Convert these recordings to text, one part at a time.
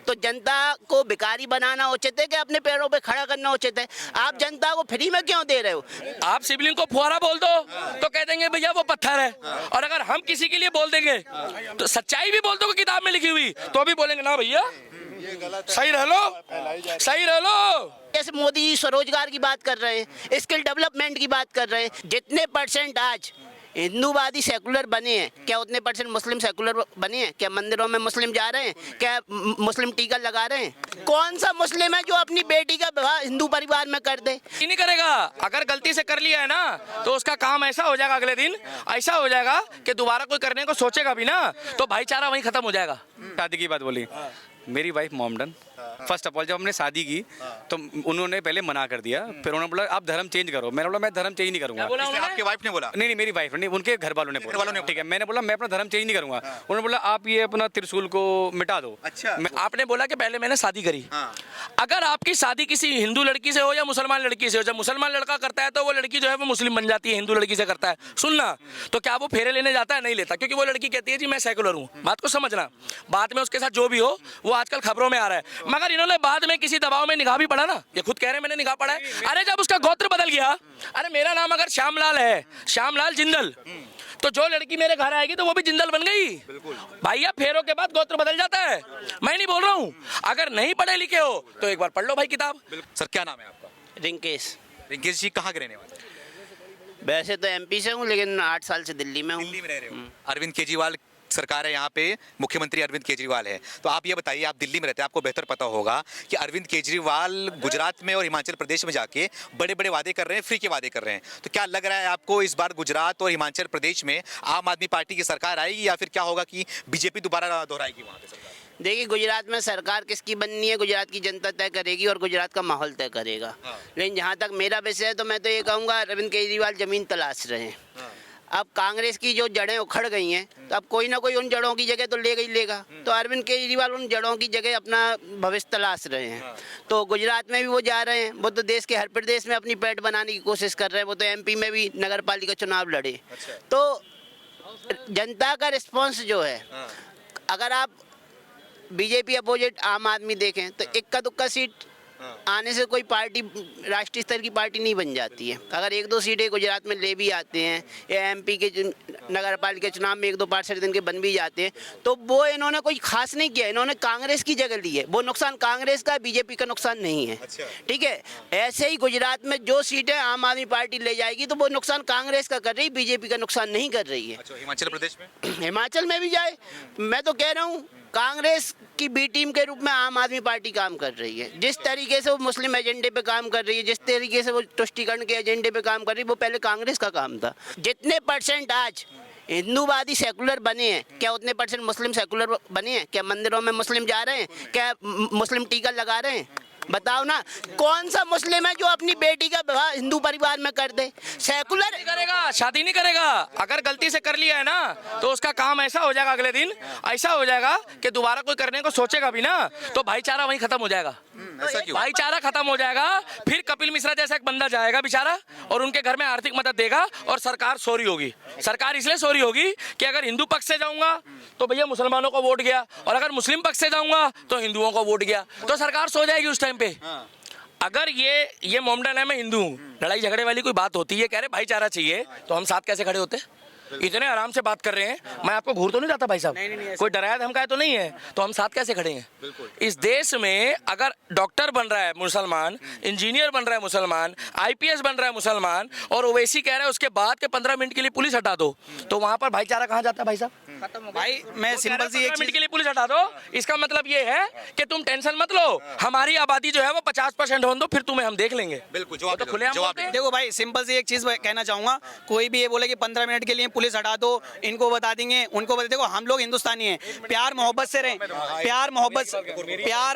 तो जनता को भिखारी बनाना उचित है कि अपने पैरों पे खड़ा करना उचित है? आप जनता को फ्री में क्यों दे रहे हो? आप सिबलिंग को फुहारा बोल दो तो कह देंगे भैया वो पत्थर है, और अगर हम किसी के लिए बोल देंगे तो सच्चाई भी बोल दो किताब में लिखी हुई तो भी बोलेंगे ना भैया सही रह लो, सही रह लो। जैसे मोदी जी स्वरोजगार की बात कर रहे हैं, स्किल डेवलपमेंट की बात कर रहे हैं, जितने परसेंट आज हिंदूवादी सेकुलर बने हैं, क्या उतने परसेंट मुस्लिम सेकुलर बने हैं? क्या मंदिरों में मुस्लिम जा रहे हैं? क्या मुस्लिम टीका लगा रहे हैं? कौन सा मुस्लिम है जो अपनी बेटी का विवाह हिंदू परिवार में कर दे? ही नहीं करेगा। अगर गलती से कर लिया है ना तो उसका काम ऐसा हो जाएगा, अगले दिन ऐसा हो जाएगा कि दोबारा कोई करने को सोचेगा भी ना तो भाईचारा वहीं खत्म हो जाएगा। शादी की बात बोली, मेरी wife Mohammedan, first of all जब हमने शादी की तो उन्होंने पहले मना कर दिया, फिर उन्होंने बोला आप धर्म चेंज करो। मैंने बोला मैं धर्म चेंज नहीं करूंगा। आपके वाइफ ने बोला? नहीं, मेरी वाइफ नहीं, उनके घर वालों ने बोला। ठीक है, मैंने बोला मैं अपना धर्म चेंज नहीं करूंगा। उन्होंने बोला आप ये अपना त्रिशूल को मिटा दो। अच्छा। आपने बोला कि पहले मैंने शादी करी। अगर आपकी शादी किसी हिंदू लड़की से हो या मुसलमान लड़की से हो, जब मुसलमान लड़का करता है तो वो लड़की जो है वो मुस्लिम बन जाती है, हिंदू लड़की से करता है। सुनना, तो क्या वो फेरे लेने जाता है? नहीं लेता, क्योंकि वो लड़की कहती है जी मैं सेकुलर हूँ। बात को समझना, बाद में उसके साथ जो भी हो वो आजकल खबरों में आ रहा है, मगर इन्होंने बाद में किसी दबाव में निगाह भी पड़ा ना, ये खुद कह रहे हैं मैंने निगाह पड़ा है। अरे जब उसका गोत्र बदल गया, अरे मेरा नाम अगर श्यामलाल है, श्यामलाल जिंदल, तो जो लड़की मेरे घर आएगी तो वो भी जिंदल बन गई। भैया फेरों के बाद गोत्र बदल जाता है, मैं नहीं बोल रहा हूँ। अगर नहीं पढ़े लिखे हो तो एक बार पढ़ लो भाई किताब। सर क्या नाम है आपका? रिंकेश। रिंकेश जी कहाँ के रहने वाले? वैसे तो एमपी से हूँ, लेकिन 8 साल से दिल्ली में हूँ। दिल्ली में रह रहे हो। अरविंद केजरीवाल सरकार है यहाँ पे, मुख्यमंत्री अरविंद केजरीवाल है। तो आप ये बताइए, आप दिल्ली में रहते हैं, आपको बेहतर पता होगा कि अरविंद केजरीवाल गुजरात में और हिमाचल प्रदेश में जाके बड़े बड़े वादे कर रहे हैं, फ्री के वादे कर रहे हैं। तो क्या लग रहा है आपको इस बार गुजरात और हिमाचल प्रदेश में आम आदमी पार्टी की सरकार आएगी, या फिर क्या होगा कि बीजेपी दोबारा दोहराएगी वहाँ पे सरकार? देखिए, गुजरात में सरकार किसकी बननी है गुजरात की जनता तय करेगी और गुजरात का माहौल तय करेगा। लेकिन जहाँ तक मेरा विषय है तो मैं तो ये कहूँगा अरविंद केजरीवाल जमीन तलाश रहे हैं। अब कांग्रेस की जो जड़ें उखड़ गई हैं तो अब कोई ना कोई उन जड़ों की जगह तो लेगा ही लेगा। तो अरविंद केजरीवाल उन जड़ों की जगह अपना भविष्य तलाश रहे हैं। तो गुजरात में भी वो जा रहे हैं, वो तो देश के हर प्रदेश में अपनी पैठ बनाने की कोशिश कर रहे हैं। वो तो एमपी में भी नगर पालिका चुनाव लड़े। तो जनता का रिस्पॉन्स जो है, अगर आप बीजेपी अपोजिट आम आदमी देखें तो इक्का दुक्का सीट आने से कोई पार्टी राष्ट्रीय स्तर की पार्टी नहीं बन जाती है। अगर 1-2 सीटें गुजरात में ले भी आते हैं या एमपी के नगर पालिका चुनाव में 1-2 पार्षद इनके बन भी जाते हैं, तो वो इन्होंने कोई खास नहीं किया, इन्होंने कांग्रेस की जगह ली है। वो नुकसान कांग्रेस का, बीजेपी का नुकसान नहीं है। ठीक है, ऐसे ही गुजरात में जो सीटें आम आदमी पार्टी ले जाएगी तो वो नुकसान कांग्रेस का कर रही है, बीजेपी का नुकसान नहीं कर रही है। अच्छा, हिमाचल प्रदेश में? हिमाचल में भी जाए, मैं तो कह रहा हूँ कांग्रेस की बी टीम के रूप में आम आदमी पार्टी काम कर रही है। जिस तरीके से वो मुस्लिम एजेंडे पे काम कर रही है, जिस तरीके से वो तुष्टीकरण के एजेंडे पे काम कर रही है, वो पहले कांग्रेस का काम था। जितने परसेंट आज हिंदूवादी सेकुलर बने हैं, क्या उतने परसेंट मुस्लिम सेकुलर बने हैं? क्या मंदिरों में मुस्लिम जा रहे हैं? क्या मुस्लिम टीका लगा रहे हैं? बताओ ना, कौन सा मुस्लिम है जो अपनी बेटी का विवाह हिंदू परिवार में कर दे? सेकुलर नहीं करेगा, शादी नहीं करेगा। अगर गलती से कर लिया है ना तो उसका काम ऐसा हो जाएगा, अगले दिन ऐसा हो जाएगा कि दोबारा कोई करने को सोचेगा भी ना तो भाईचारा वहीं खत्म हो जाएगा। ऐसा क्यों? भाईचारा खत्म हो जाएगा। फिर कपिल मिश्रा जैसा एक बंदा जाएगा बेचारा और उनके घर में आर्थिक मदद देगा और सरकार सॉरी होगी। सरकार इसलिए सॉरी होगी कि अगर हिंदू पक्ष से जाऊंगा तो भैया मुसलमानों को वोट गया, और अगर मुस्लिम पक्ष से जाऊंगा तो हिंदुओं को वोट गया, तो सरकार सो जाएगी उस टाइम पे। अगर ये मोमडन है, मैं हिंदू हूँ, लड़ाई झगड़े वाली कोई बात होती है, कह रहे भाईचारा चाहिए, तो हम साथ कैसे खड़े होते? इतने आराम से बात कर रहे हैं, मैं आपको घूर तो नहीं जाता भाई साहब? कोई डराया धमकाया तो नहीं है, तो हम साथ कैसे खड़े हैं? इस देश में अगर डॉक्टर बन रहा है मुसलमान, इंजीनियर बन रहा है मुसलमान, आईपीएस बन रहा है मुसलमान, और ओवैसी कह रहा है उसके बाद के 15 मिनट के लिए पुलिस हटा दो, तो वहां पर भाईचारा कहाँ जाता है भाई साहब? भाई मैं सिंपल सी एक चीज के लिए पुलिस हटा दो, इसका मतलब ये है कि तुम टेंशन मत लो, हमारी आबादी जो है वो 50% होने दो, फिर तुम्हें हम देख लेंगे। बिल्कुल, तो खुलेआम बोलते हैं। देखो भाई, सिंपल सी एक चीज कहना चाहूंगा, कोई भी ये बोले कि 15 मिनट के लिए पुलिस हटा दो, इनको बता देंगे, उनको बता, देखो हम लोग हिंदुस्तानी हैं, प्यार मोहब्बत से रहें, प्यार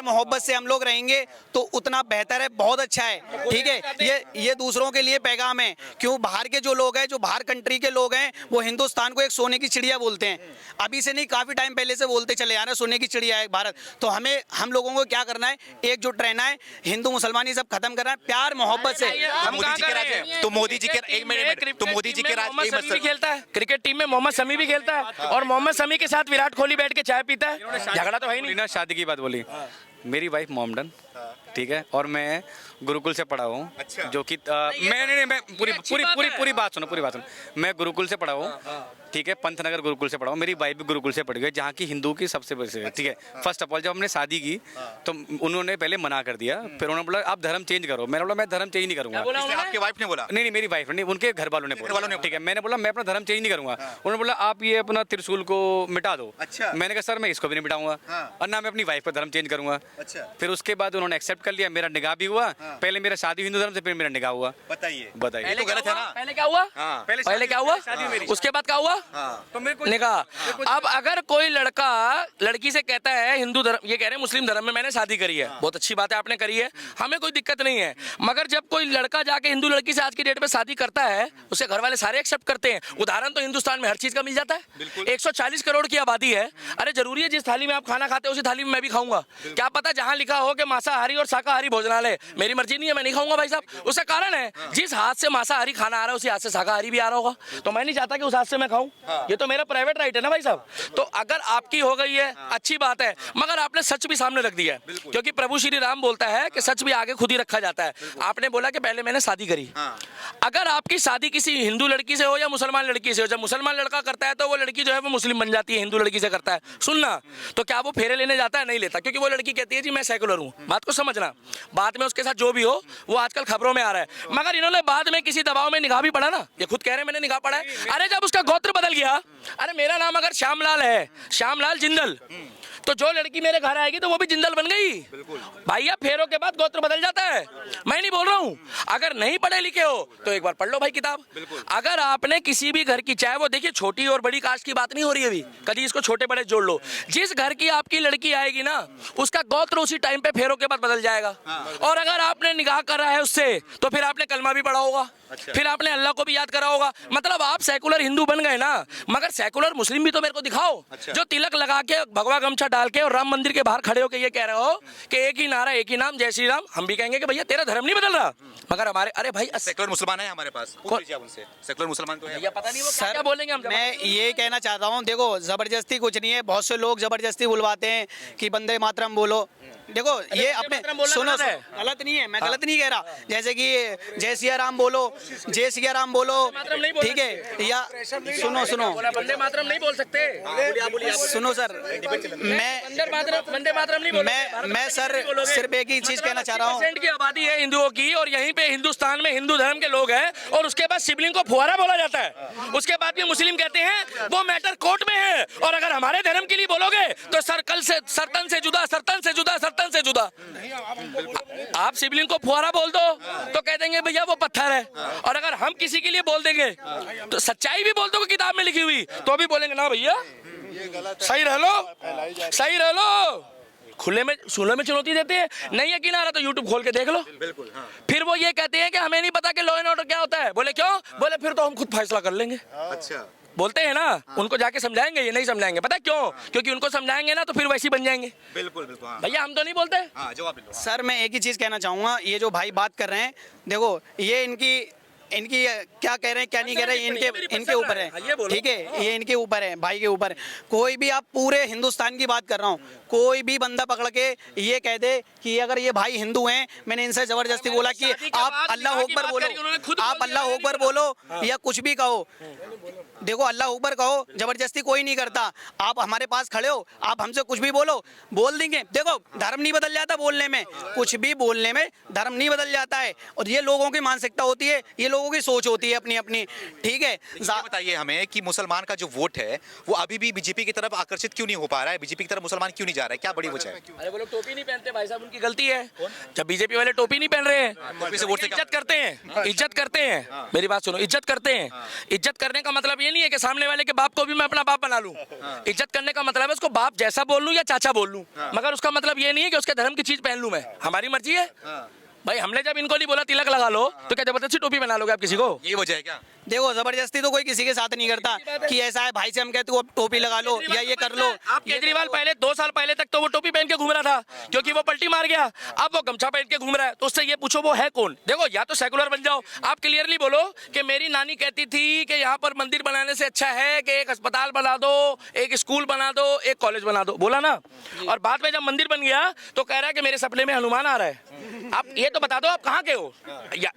मोहब्बत से हम लोग रहेंगे तो उतना बेहतर है, बहुत अच्छा है। ठीक है, ये दूसरों के लिए पैगाम है। क्यों बाहर के जो लोग हैं, जो बाहर कंट्री के लोग हैं, वो हिंदुस्तान को एक सोने की चिड़िया बोलते हैं। अभी से नहीं, काफी टाइम पहले से बोलते चले आ रहे हैं सोने की चिड़िया है भारत। तो हम लोगों को क्या करना है, एकजुट रहना है, हिंदू मुसलमान ये सब खत्म करना है, प्यार मोहब्बत से। मोदी जी के राज, तो मोदी जी के एक मिनट, तो मोदी जी के राज मोहम्मद शमी भी खेलता है, क्रिकेट टीम में मोहम्मद शमी भी खेलता है, और मोहम्मद शमी के साथ विराट कोहली बैठ के चाय पीता है। झगड़ा तो है ही नहीं ना। शादी की बात बोली, मेरी वाइफ मोमडन, ठीक है, और मैं गुरुकुल से पढ़ा हूँ। अच्छा। जो कि मैं पूरी बात सुनो, मैं गुरुकुल से पढ़ा हूँ, ठीक है, पंतनगर गुरुकुल से पढ़ा हूँ। मेरी वाइफ भी गुरुकुल से पढ़ी है, जहाँ की हिंदू की सबसे बड़ी है, ठीक है। फर्स्ट ऑफ ऑल जब हमने शादी की तो उन्होंने पहले मना कर दिया, फिर उन्होंने बोला आप धर्म चेंज करो। मैंने बोला मैं धर्म चेंज नहीं करूँगा। आपके वाइफ ने बोला? नहीं, मेरी वाइफ नहीं, उनके घर वालों ने बोला, ठीक है। मैंने बोला मैं अपना धर्म चेंज नहीं करूँगा। उन्होंने बोला आप ये अपना त्रिशूल को मिटा दो। अच्छा। मैंने कहा सर मैं इसको भी नहीं मिटाऊंगा, और ना मैं अपनी वाइफ का धर्म चेंज करूँगा। अच्छा। फिर उसके बाद उन्होंने एक्सेप्ट कर लिया, मेरा निकाह भी हुआ। पहले मेरा शादी हिंदू धर्म से, फिर मेरा निकाह हुआ। बताइए। बताइए, ये तो गलत है ना? पहले क्या हुआ? पहले क्या हुआ? उसके बाद क्या हुआ? तो मेरे को निकाह। अब अगर कोई लड़का लड़की से कहता है हिंदू धर्म, ये कह रहे हैं मुस्लिम धर्म में मैंने शादी करी है, बहुत अच्छी बात है आपने करी है, हमें कोई दिक्कत नहीं है। मगर जब कोई लड़का जाके हिंदू लड़की से आज की डेट में शादी करता है, उसके घर वाले सारे एक्सेप्ट करते हैं। उदाहरण तो हिंदुस्तान में हर चीज का मिल जाता है। 140 करोड़ की आबादी है। अरे जरूरी है जिस थाली में आप खाना खाते हो उसी थाली में मैं भी खाऊंगा? क्या पता जहां लिखा हो कि मांसाहारी और शाकाहारी भोजनालय, मेरी मर्जी नहीं है, मैं नहीं खाऊंगा भाई साहब। उसका कारण है जिस हाथ से मांसाहारी खाना आ रहा है उसी हाथ से शाकाहारी भी आ रहा होगा, तो मैं नहीं चाहता कि उस हाथ से मैं खाऊं। ये तो मेरा प्राइवेट राइट है ना भाई साहब। तो अगर आपकी हो गई है अच्छी बात है, मगर आपने सच भी सामने रख दिया है, क्योंकि प्रभु श्री राम बोलता है कि सच भी आगे खुद ही रखा जाता है। आपने बोला कि पहले मैंने शादी करी। अगर आपकी शादी किसी हिंदू लड़की से हो या मुसलमान लड़की से हो, जब मुसलमान लड़का करता है तो वो लड़की जो है वो मुस्लिम बन जाती है, हिंदू लड़की से करता है, सुनना, तो क्या वो फेरे लेने जाता है? नहीं लेता, क्योंकि वो लड़की कहती है जी मैं सेकुलर हूँ। बात को समझना, बाद में उसके साथ जो भी हो वो आजकल खबरों में आ रहा है। मगर इन्होंने बाद में किसी दबाव में निकाह भी पढ़ा ना, ये खुद कह रहे हैं मैंने निकाह पढ़ा है। अरे जब उसका गोत्र बदल गया, अरे मेरा नाम अगर श्यामलाल है, श्यामलाल जिंदल, तो जो लड़की मेरे घर आएगी तो वो भी जिंदल बन गई। भैया फेरों के बाद गोत्र बदल जाता है, मैं नहीं बोल रहा हूँ। अगर नहीं पढ़े लिखे हो तो एक बार पढ़ लो भाई किताब। अगर आपने किसी भी घर की, चाहे वो देखिए छोटी और बड़ी कास्ट की बात नहीं हो रही अभी, कभी इसको छोटे बड़े जोड़ लो, जिस घर की आपकी लड़की आएगी ना उसका गोत्र उसी टाइम पे फेरों के बाद बदल जाएगा। और अगर आपने निकाह करा है उससे तो फिर आपने कलमा भी पढ़ा होगा, फिर आपने अल्लाह को भी याद करा होगा। मतलब आप सेकुलर हिंदू बन गए ना, मगर सेकुलर मुस्लिम भी तो मेरे को दिखाओ। जो तिलक लगा के भगवा गमछा डाल के और राम मंदिर के बाहर खड़े होकर ये कह रहे हो कि एक ही नारा एक ही नाम जय श्री राम, हम भी कहेंगे कि भैया तेरा धर्म नहीं बदल रहा, मगर हमारे, अरे भाई सेकुलर मुसलमान है हमारे पास, पूछ लीजिए आप उनसे। सेकुलर मुसलमान तो है, भैया पता नहीं वो क्या बोलेंगे हम। मैं ये कहना चाहता हूँ, देखो जबरदस्ती कुछ नहीं है। बहुत से लोग जबरदस्ती बुलवाते हैं कि वंदे मातरम बोलो। देखो ये अपने सुनो, गलत नहीं है, मैं गलत नहीं कह रहा। जैसे कि जय सिया राम बोलो, जय सिया राम बोलो, ठीक है, या सुनो वंदे मातरम नहीं बोल सकते। सुनो सर, मैं सर सिर्फ एक ही चीज कहना चाह रहा हूँ। 50% की आबादी है हिंदुओं की, और यहीं पे हिंदुस्तान में हिंदू धर्म के लोग हैं, और उसके बाद शिवलिंग को फुहारा बोला जाता है। उसके बाद भी मुस्लिम कहते हैं वो मैटर कोर्ट में है, और अगर हमारे धर्म के लिए बोलोगे तो सर्कल से सरतन से जुदा, सरतन से जुदा, सरतन से जुदा। आप शिवलिंग को फुहारा बोल दो तो कह देंगे भैया वो पत्थर है, और अगर हम किसी के लिए बोल देंगे तो सच्चाई भी बोल दो किताब में लिखी हुई, तो भी बोलेंगे ना भैया सही रह लो, सही रह लो। खुले में चुनौती देते हैं, नहीं यकीन आ रहा तो यूट्यूब खोल के देख लो। बिल्कुल, हाँ। फिर वो ये कहते हैं कि हमें नहीं पता कि लॉ एंड ऑर्डर क्या होता है। बोले क्यों? बोले फिर तो हम खुद फैसला कर लेंगे। अच्छा, बोलते हैं ना, उनको जाके समझाएंगे, ये नहीं समझाएंगे। पता है क्यों? क्योंकि उनको समझाएंगे ना तो फिर वैसे बन जाएंगे। बिल्कुल बिल्कुल, हाँ। भैया हम तो नहीं बोलते। हाँ, जवाब दो। सर मैं एक ही चीज कहना चाहूंगा, ये जो भाई बात कर रहे हैं, देखो ये इनकी क्या कह रहे हैं क्या नहीं कह रहे हैं, इनके ऊपर है, ठीक है, ये इनके ऊपर है, भाई के ऊपर है। कोई भी, आप पूरे हिंदुस्तान की बात कर रहा हूँ, कोई भी बंदा पकड़ के ये कह दे कि अगर ये भाई हिंदू हैं, मैंने इनसे जबरदस्ती बोला कि आप अल्लाह अकबर बोलो, आप अल्लाह अकबर बोलो या कुछ भी कहो, देखो अल्लाह अकबर कहो, जबरदस्ती कोई नहीं करता। आप हमारे पास खड़े हो, आप हमसे कुछ भी बोलो, बोल देंगे। देखो धर्म नहीं बदल जाता बोलने में, कुछ भी बोलने में धर्म नहीं बदल जाता है, और ये लोगों की मानसिकता होती है, ये लोगों की सोच होती है अपनी अपनी, ठीक है। ये बताइए हमें कि मुसलमान का जो वोट है वो अभी भी बीजेपी की तरफ आकर्षित क्यों नहीं हो पा रहा है? बीजेपी की तरफ मुसलमान क्यों नहीं जा रहा है? क्या बड़ी वजह है? अरे वो लोग टोपी नहीं पहनते भाई साहब, उनकी गलती है। जब बीजेपी वाले टोपी नहीं पहन रहे हैं, इज्जत करते हैं, इज्जत करते हैं, मेरी बात सुनो, इज्जत करते हैं। इज्जत करने का मतलब ये नहीं है कि सामने वाले के बाप को भी मैं अपना बाप बना लूं। इज्जत करने का मतलब है उसको बाप जैसा बोल लूं या चाचा बोल लूं, मगर उसका मतलब ये नहीं है कि उसके धर्म की चीज पहन लूं मैं। हमारी मर्जी है, भाई हमने जब इनको नहीं बोला तिलक लगा लो तो क्या जबरदस्ती टोपी बना लोगे आप किसी को? ये वजह है क्या? देखो जबरदस्ती तो कोई किसी के साथ नहीं करता कि ऐसा है भाई से हम कहते हो अब टोपी लगा लो या ये कर लो। आप केजरीवाल पहले 2 साल पहले तक तो वो टोपी पहन के घूम रहा था क्योंकि वो पलटी मार गया, अब वो गमछा पहन के घूम रहा है, तो उससे ये पूछो वो है कौन? देखो या तो सेकुलर बन जाओ, आप क्लियरली बोलो कि मेरी नानी कहती थी कि यहाँ पर मंदिर बनाने से अच्छा है कि एक अस्पताल बना दो, एक स्कूल बना दो, एक कॉलेज बना दो, बोला ना? और बाद में जब मंदिर बन गया तो कह रहा है कि मेरे सपने में हनुमान आ रहा है। आप ये तो बता दो आप कहाँ के हो?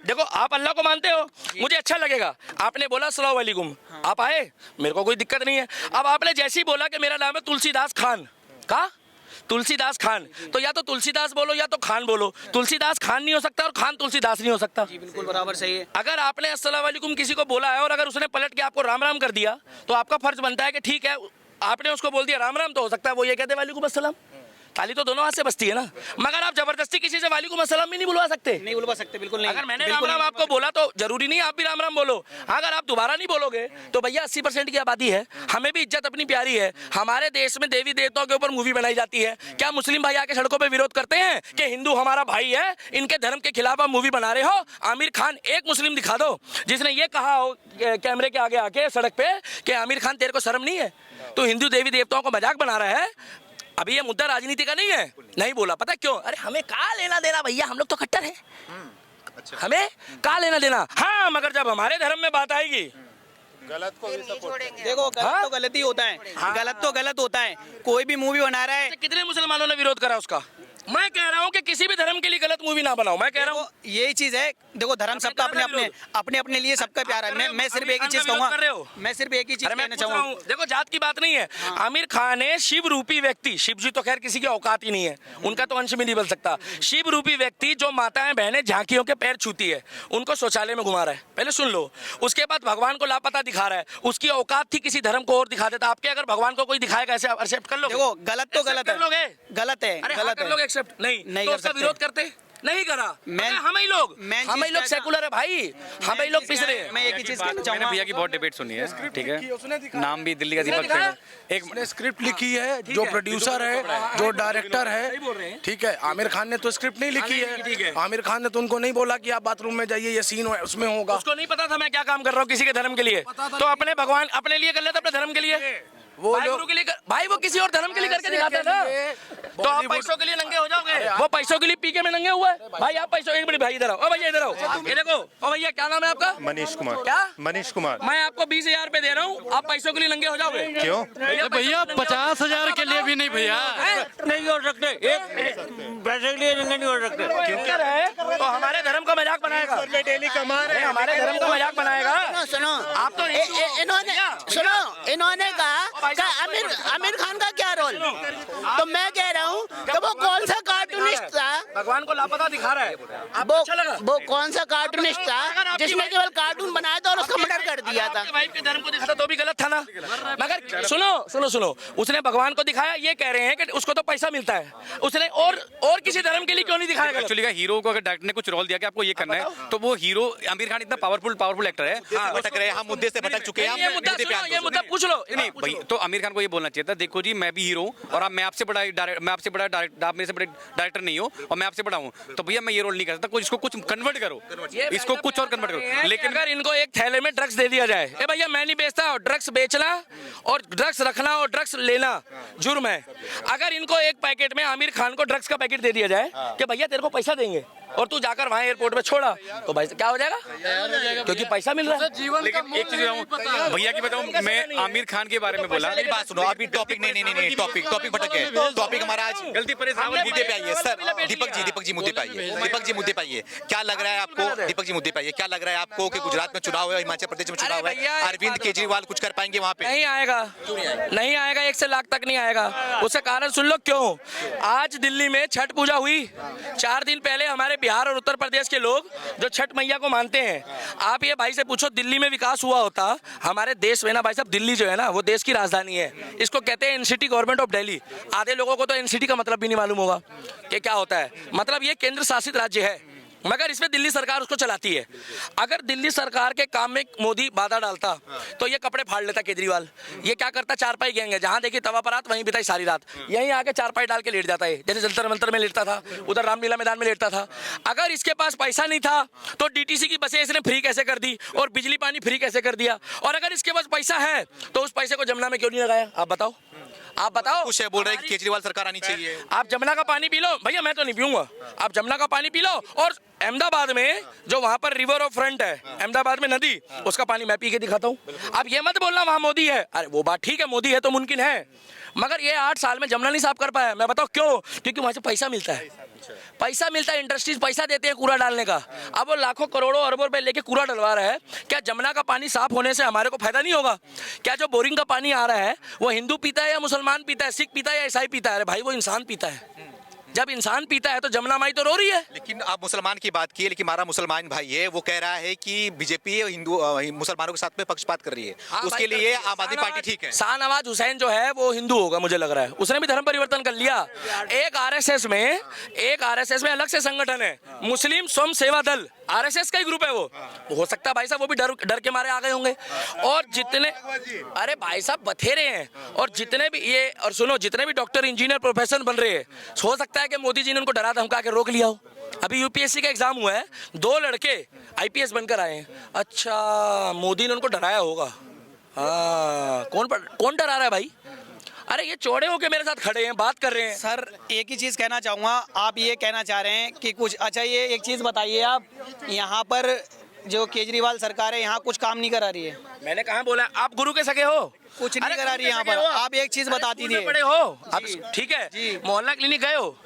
देखो आप अल्लाह को मानते हो, मुझे अच्छा लगेगा। आपने बोला अस्सलाम वालेकुम, आप आए, मेरे को कोई दिक्कत नहीं है। अब आपने जैसे ही बोला कि मेरा नाम है तुलसीदास खान, कहा तुलसीदास खान, तो या तो तुलसीदास बोलो या तो खान बोलो। तुलसीदास खान नहीं हो सकता और खान तुलसीदास नहीं हो सकता। बिल्कुल बराबर सही है। अगर आपने अस्सलाम वालेकुम किसी को बोला है और अगर उसने पलट के आपको राम राम कर दिया तो आपका फर्ज बनता है कि ठीक है, आपने उसको बोल दिया राम राम, तो हो सकता है वो ये कहते वालेकुम अस्सलाम। ताली तो दोनों हाथ से बजती है ना, मगर आप जबरदस्ती किसी से वालेकुम अस्सलाम भी नहीं बुलवा सकते। नहीं बुलवा सकते, बिल्कुल नहीं। अगर मैंने राम राम आपको बोला तो जरूरी नहीं आप भी राम राम बोलो। अगर आप दोबारा नहीं बोलोगे तो भैया 80% की आबादी है, हमें भी इज्जत अपनी प्यारी है। हमारे देश में देवी देवताओं के ऊपर मूवी बनाई जाती है, क्या मुस्लिम भाई आके सड़कों पे विरोध करते हैं कि हिंदू हमारा भाई है, इनके धर्म के खिलाफ आप मूवी बना रहे हो? आमिर खान एक मुस्लिम दिखा दो जिसने ये कहा हो कैमरे के आगे आके सड़क पे कि आमिर खान तेरे को शर्म नहीं है, तू हिंदू देवी देवताओं को मजाक बना रहा है। अभी ये मुद्दा राजनीति का नहीं है, नहीं बोला, पता क्यों? अरे हमें कहाँ लेना देना भैया, हम लोग तो कट्टर हैं, हमें कहाँ लेना देना। हाँ मगर जब हमारे धर्म में बात आएगी गलत को भी सपोर्ट। देखो गलत हाँ? तो गलत ही होता है, गलत तो गलत होता है। कोई भी मूवी बना रहा है, कितने मुसलमानों ने विरोध करा उसका? मैं कह रहा हूँ कि किसी भी धर्म के लिए गलत मूवी ना बनाओ। मैं कह रहा हूँ यही चीज है। देखो धर्म सबका अपने अपने अपने अपने लिए सबका प्यारा है। मैं सिर्फ एक ही चीज कहूँगा, मैं सिर्फ एक ही चीज कहना चाहूँगा। देखो जात की बात नहीं है। आमिर खान ने शिव रूपी व्यक्ति, शिव जी तो खैर किसी की औकात ही नहीं है, उनका तो अंश भी नहीं बन सकता। शिव रूपी व्यक्ति जो माताएं बहनें झांकियों के पैर छूती है उनको शौचालय में घुमा रहा है, पहले सुन लो। उसके बाद भगवान को लापता दिखा रहा है, उसकी औकात थी किसी धर्म को और दिखा देता। आपके अगर भगवान को कोई दिखाएगा ऐसे आप एक्सेप्ट कर लो? देखो गलत तो गलत है, गलत है, गलत है। लोग एक्सेप्ट नहीं तो उसका विरोध करते नहीं करा। हम ही लोग सेकुलर है भाई, हम ही लोग पिछड़े हैं। मैं एक ही चीज कहना मैंने चाहूंगा, भैया की बहुत डिबेट सुनी है, ठीक है, नाम भी दिल्ली का दीपक है। एक उसने स्क्रिप्ट लिखी है, जो प्रोड्यूसर है, जो डायरेक्टर है, ठीक है। आमिर खान ने तो स्क्रिप्ट नहीं लिखी है, आमिर खान ने तो उनको नहीं बोला कि आप बाथरूम में जाइए, ये सीन उसमें होगा। उसको नहीं पता था मैं क्या काम कर रहा हूँ किसी के धर्म के लिए, तो अपने भगवान अपने लिए कर लेता, अपने धर्म के लिए, वो लोग के लिए भाई वो किसी और धर्म के लिए करके दिखाता है ना। तो आप पैसों के लिए नंगे हो जाओगे, वो पैसों के लिए पीके में नंगे हुआ है भाई। आप पैसों, एक मिनट भाई इधर आओ, ओ भैया इधर आओ, ये देखो, ओ भैया क्या नाम है आपका? मनीष कुमार। क्या? मनीष कुमार। मैं आपको 20,000 रुपए दे रहा हूँ, आप पैसों के लिए नंगे हो जाओगे? क्यों? भैया 50,000 के लिए भी नहीं भैया, नहीं हो सकते, एक पैसे के लिए नहीं हो सकते। क्यों है तो हमारे धर्म का मजाक बनाएगा, डेली कमा रहे हैं, हमारे धर्म का मजाक बनाएगा। सुनो आप तो इन्होंने कहा आमिर खान का क्या रोल, तो मैं कह रहा हूँ कि वो कौन सा कार्टूनिस्ट था, भगवान को लापता दिखा रहा है, आपको अच्छा लगा? वो कौन सा कार्टूनिस्ट था जिसने केवल कार्टून बनाया था और उसका मर्डर कर दिया था। वाइफ के धर्म को दिखाता तो भी गलत था ना। मगर सुनो उसने भगवान को दिखाया, ये कह रहे हैं कि उसको तो पैसा मिलता है, उसने और किसी धर्म के लिए क्यों नहीं दिखाया? एक्चुअली हीरो को अगर डायरेक्टर ने कुछ रोल दिया कि आपको ये करना है, तो वो हीरो आमिर खान इतना पावरफुल एक्टर है। भटक रहे हैं हम, मुद्दे से भटक चुके हैं। ये मुद्दा पूछ लो। नहीं भाई, तो आमिर खान को ये बोलना चाहिए था, देखो जी मैं भी हीरो हूँ और आप आप मेरे से बड़े डायरेक्टर नहीं हो और मैं आपसे बड़ा हूँ, तो भैया मैं ये रोल नहीं कर सकता, कुछ इसको कुछ कन्वर्ट करो, इसको कुछ और कन्वर्ट करो। लेकिन अगर इनको एक थैले में ड्रग्स दे दिया जाए, ए भैया मैं नहीं बेचता, ड्रग्स बेचना और ड्रग्स रखना और ड्रग्स लेना जुर्म है। अगर इनको एक पैकेट में आमिर खान को ड्रग्स का पैकेट दे दिया जाए कि भैया तेरे को पैसा देंगे और तू जाकर वहां एयरपोर्ट में छोड़ा, तो भाई क्या हो जाएगा? क्योंकि पैसा मिल रहा है। लेकिन एक चीज भैया की बताऊं, मैं आमिर खान के बारे में बोला, मेरी बात सुनो, अभी टॉपिक नहीं, टॉपिक भटक गए। टॉपिक हमारा आज गलती पर मुद्दे पे आइए सर। दीपक जी मुद्दे पे आइए। क्या लग रहा है आपको? दीपक जी मुद्दे पे आइए। क्या लग रहा है आपको कि गुजरात में चुनाव है, हिमाचल प्रदेश में चुनाव है, अरविंद केजरीवाल कुछ कर पाएंगे वहाँ पे? नहीं आएगा, नहीं आएगा, 1 से लाख तक नहीं आएगा। उसका कारण सुन लो क्यों। आज दिल्ली में छठ पूजा हुई, 4 दिन पहले हमारे बिहार और उत्तर प्रदेश के लोग जो छठ मैया को मानते हैं, आप ये भाई से पूछो दिल्ली में विकास हुआ होता हमारे देश में ना भाई साहब। दिल्ली जो है ना वो देश की राजधानी है, इसको कहते हैं एनसीटी गवर्नमेंट ऑफ दिल्ली। आधे लोगों को तो एनसीटी का मतलब भी नहीं मालूम होगा कि क्या होता है। मतलब ये केंद्र शासित राज्य है, मगर इसमें दिल्ली सरकार उसको चलाती है। अगर दिल्ली सरकार के काम में मोदी बाधा डालता तो ये कपड़े फाड़ लेता केजरीवाल। ये क्या करता, चारपाई गैंग है, जहां देखिए तवा परात वहीं बिताई सारी रात, यहीं आके चारपाई डाल के लेट जाता है, जैसे जंतर मंतर में लेटता था, उधर रामलीला मैदान में लेटता था। अगर इसके पास पैसा नहीं था तो डीटीसी की बसें इसने फ्री कैसे कर दी और बिजली पानी फ्री कैसे कर दिया? और अगर इसके पास पैसा है तो उस पैसे को जमुना में क्यों नहीं लगाया? आप बताओ, आप बताओ। कुछ है बोल रहे हैं कि केजरीवाल सरकार आनी चाहिए। आप जमुना का पानी पी लो भैया, मैं तो नहीं पीऊंगा। आप जमुना का पानी पी लो और अहमदाबाद में जो वहां पर रिवर ऑफ फ्रंट है, अहमदाबाद में नदी, उसका पानी मैं पी के दिखाता हूँ। आप ये मत बोलना वहां मोदी है। अरे वो बात ठीक है, मोदी है तो मुमकिन है, मगर ये 8 साल में जमुना नहीं साफ कर पाया। मैं बताऊँ क्यों? क्योंकि वहां से पैसा मिलता है, पैसा मिलता है, इंडस्ट्रीज पैसा देते हैं कूड़ा डालने का। अब वो लाखों करोड़ों अरबों रुपए लेके कूड़ा डलवा रहा है। क्या जमुना का पानी साफ होने से हमारे को फायदा नहीं होगा? क्या जो बोरिंग का पानी आ रहा है वो हिंदू पीता है या मुसलमान पीता है, सिख पीता है या ईसाई पीता है? अरे भाई वो इंसान पीता है। जब इंसान पीता है तो जमुना माई तो रो रही है। लेकिन आप मुसलमान की बात की, लेकिन हमारा मुसलमान भाई है, वो कह रहा है कि बीजेपी हिंदू मुसलमानों के साथ में पक्षपात कर रही है। हाँ उसके भाई, लिए आम आदमी पार्टी ठीक है। शाहनवाज हुसैन जो है वो हिंदू होगा मुझे लग रहा है, उसने भी धर्म परिवर्तन कर लिया। एक आरएसएस में अलग से संगठन है, मुस्लिम स्वयं सेवा दल, आरएसएस का ही ग्रुप है वो। हो सकता है भाई साहब वो भी डर के मारे आ गए होंगे। और जितने, अरे भाई साहब बथेरे हैं, और जितने भी ये, और सुनो, जितने भी डॉक्टर इंजीनियर प्रोफेसर बन रहे हैं, हो सकता है कि मोदी जी ने उनको डरा धमका के रोक लिया हो। अभी यूपीएससी का एग्जाम हुआ है, 2 लड़के आईपीएस बनकर आए हैं। अच्छा, मोदी ने उनको डराया होगा। हाँ, कौन डरा रहा है भाई? अरे ये चौड़े होके मेरे साथ खड़े हैं, बात कर रहे हैं। सर एक ही चीज़ कहना चाहूँगा, आप ये कहना चाह रहे हैं कि कुछ, अच्छा ये एक चीज़ बताइए, आप यहाँ पर जो केजरीवाल सरकार है यहाँ कुछ काम नहीं करा रही है? मैंने कहाँ बोला? आप गुरु के सगे हो? कुछ नहीं करा रही है यहाँ पर। आप एक चीज़ बता दीजिए। बड़े हो आप, ठीक है, मोहल्ला क्लिनिक गए हो?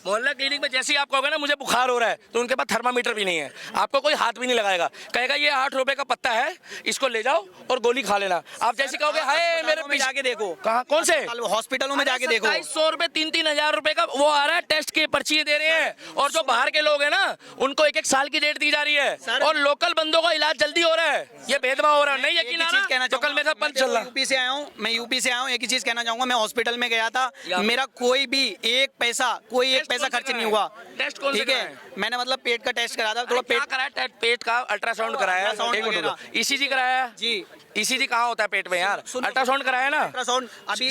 मोहल्ला क्लिनिक में जैसे ही आप कहोगे ना मुझे बुखार हो रहा है, तो उनके पास थर्मामीटर भी नहीं है, आपको कोई हाथ भी नहीं लगाएगा, कहेगा ये 8 रुपए का पत्ता है, इसको ले जाओ और गोली खा लेना। आप जैसे कहोगे हाय मेरे में जाके देखो, कहाँ, कौन से हॉस्पिटलों में जाके देखो, 250 रुपए 3-3 हजार रुपए का वो आ रहा है, टेस्ट के पर्ची दे रहे हैं। और जो बाहर के लोग हैं ना, उनको 1-1 साल की डेट दी जा रही है, और लोकल बंदों का इलाज जल्दी हो रहा है। ये भेदभाव हो रहा है, नहीं यकीन आ रहा तो कल मेरे साथ पंच चल रहा। यूपी से आया हूँ, मैं यूपी से आया हूँ। एक ही चीज़ कहना चाहूँगा, मैं हॉस्पिटल में गया था, मेरा कोई एक पैसा खर्च नहीं हुआ। टेस्ट कौन से ठीक है, मैंने मतलब पेट का टेस्ट करा था, थोड़ा पेट कराया, पेट का अल्ट्रासाउंड कराया, ईसीजी कराया जी। ईसीजी कहाँ होता है पेट में यार? अल्ट्रासाउंड कराया ना, अल्ट्रासाउंड अभी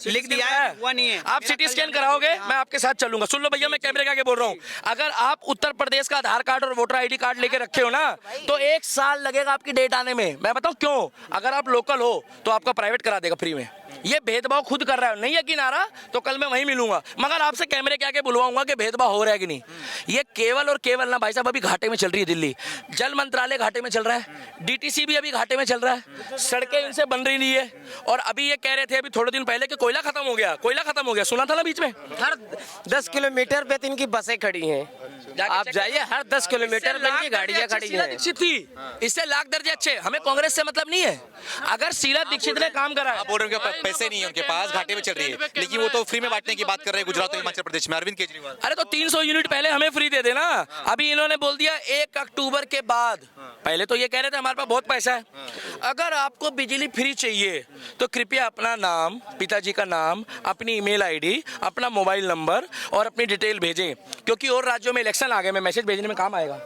लिख दिया है, हुआ नहीं है। आप सिटी स्कैन कराओगे, मैं आपके साथ चलूंगा। सुन लो भैया, मैं कैमरे के आगे बोल रहा हूँ, अगर आप उत्तर प्रदेश का आधार कार्ड और वोटर आईडी कार्ड लेके रखे हो ना, तो 1 साल लगेगा आपकी डेट आने में। मैं बताऊँ क्यों? अगर आप लोकल हो तो आपका प्राइवेट करा देगा फ्री में। ये भेदभाव खुद कर रहा है, नहीं यकीन आ रहा तो कल मैं वहीं मिलूंगा, मगर आपसे कैमरे के आगे बुलवाऊंगा कि भेदभाव हो रहा है कि नहीं। ये केवल और केवल ना भाई साहब अभी घाटे में चल रही है दिल्ली, जल मंत्रालय घाटे में चल रहा है, डीटीसी भी अभी घाटे में चल रहा है, सड़कें इनसे बन रही नहीं है। और अभी ये कह रहे थे अभी थोड़े दिन पहले कि कोयला खत्म हो गया, सुना था ना बीच में? हर 10 किलोमीटर पे इनकी बसें खड़ी हैं, आप जाइए, हर 10 किलोमीटर पे इनकी गाड़ियाँ खड़ी हैं। इससे लाख दर्जे अच्छे। हमें कांग्रेस से मतलब नहीं है, अगर शीला दीक्षित ने काम करा है। आप बोल रहे हो पैसे नहीं है उनके पास, घाटे में चल रही है, लेकिन वो तो फ्री में बांटने की बात कर रहे हैं गुजरात और हिमाचल प्रदेश में अरविंद केजरीवाल। अरे तो 300 यूनिट पहले हमें फ्री दे देना। अभी इन्होंने बोल दिया 1 अक्टूबर के बाद। पहले तो ये कह रहे थे हमारे पास बहुत पैसा है। अगर आपको बिजली फ्री चाहिए तो कृपया अपना नाम, पिताजी का नाम, अपनी ईमेल आईडी, अपना मोबाइल नंबर और अपनी डिटेल भेजें, क्योंकि और राज्यों में इलेक्शन आ गए, में मैसेज भेजने में काम आएगा,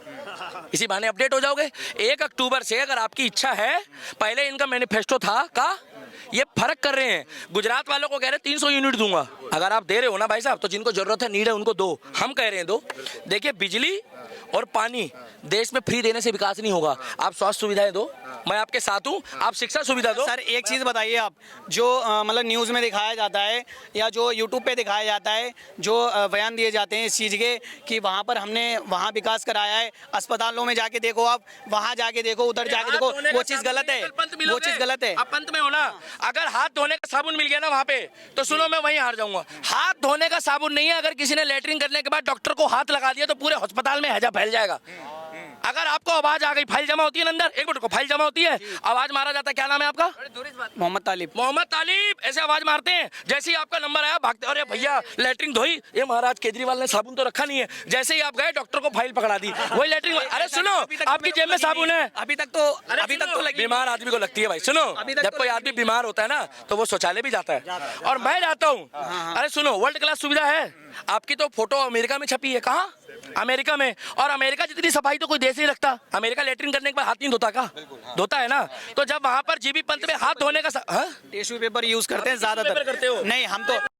इसी बहाने अपडेट हो जाओगे। 1 अक्टूबर से अगर आपकी इच्छा है, पहले इनका मैनिफेस्टो था का, ये फर्क कर रहे हैं। गुजरात वालों को कह रहे 300 यूनिट दूंगा, अगर आप दे रहे हो ना भाई साहब, तो जिनको जरूरत है, नीड है, उनको दो। हम कह रहे हैं दो। देखिए, बिजली और पानी देश में फ्री देने से विकास नहीं होगा। आप स्वास्थ्य सुविधाएं दो, मैं आपके साथ हूँ, आप शिक्षा सुविधा दो। सर एक चीज़ बताइए, आप जो मतलब न्यूज़ में दिखाया जाता है या जो यूट्यूब पे दिखाया जाता है, जो बयान दिए जाते हैं इस चीज़ के कि वहाँ पर हमने वहाँ विकास कराया है, अस्पतालों में जाके देखो, आप वहाँ जाके देखो, उधर जाके देखो, वो चीज़ गलत है, वो चीज़ गलत है। आप पंत में हो ना, अगर हाथ धोने का साबुन मिल गया ना वहाँ पे, तो सुनो मैं वहीं हार जाऊंगा। हाथ धोने का साबुन नहीं है, अगर किसी ने लेटरिन करने के बाद डॉक्टर को हाथ लगा दिया तो पूरे अस्पताल में हैजा फैल जाएगा। अगर आपको आवाज आ गई, फाइल जमा होती है ना अंदर, एक मिनट को फाइल जमा होती है, आवाज मारा जाता है, क्या नाम है आपका? मोहम्मद तालिब। मोहम्मद तालिब ऐसे आवाज मारते हैं, जैसे ही आपका नंबर आया भागते, अरे भैया लेटरिन धोई, ये महाराज केजरीवाल ने साबुन तो रखा नहीं है, जैसे ही आप गए डॉक्टर को फाइल पकड़ा दी, वही लेटरिन। अरे सुनो, आपकी जेब में साबुन है, अभी तक तो बीमार आदमी को लगती है भाई। सुनो, जब कोई आदमी बीमार होता है ना, तो वो शौचालय भी जाता है, और मैं जाता हूँ। अरे सुनो, वर्ल्ड क्लास सुविधा है, आपकी तो फोटो अमेरिका में छपी है, कहाँ? अमेरिका में। और अमेरिका जितनी सफाई तो कोई देश नहीं रखता। अमेरिका लेटरिन करने के बाद हाथ नहीं धोता का? धोता है ना। तो जब वहां पर जीबी पंत में हाथ धोने का टिश्यू पेपर यूज करते हैं पेपर करते हो? ज्यादातर। नहीं, हम तो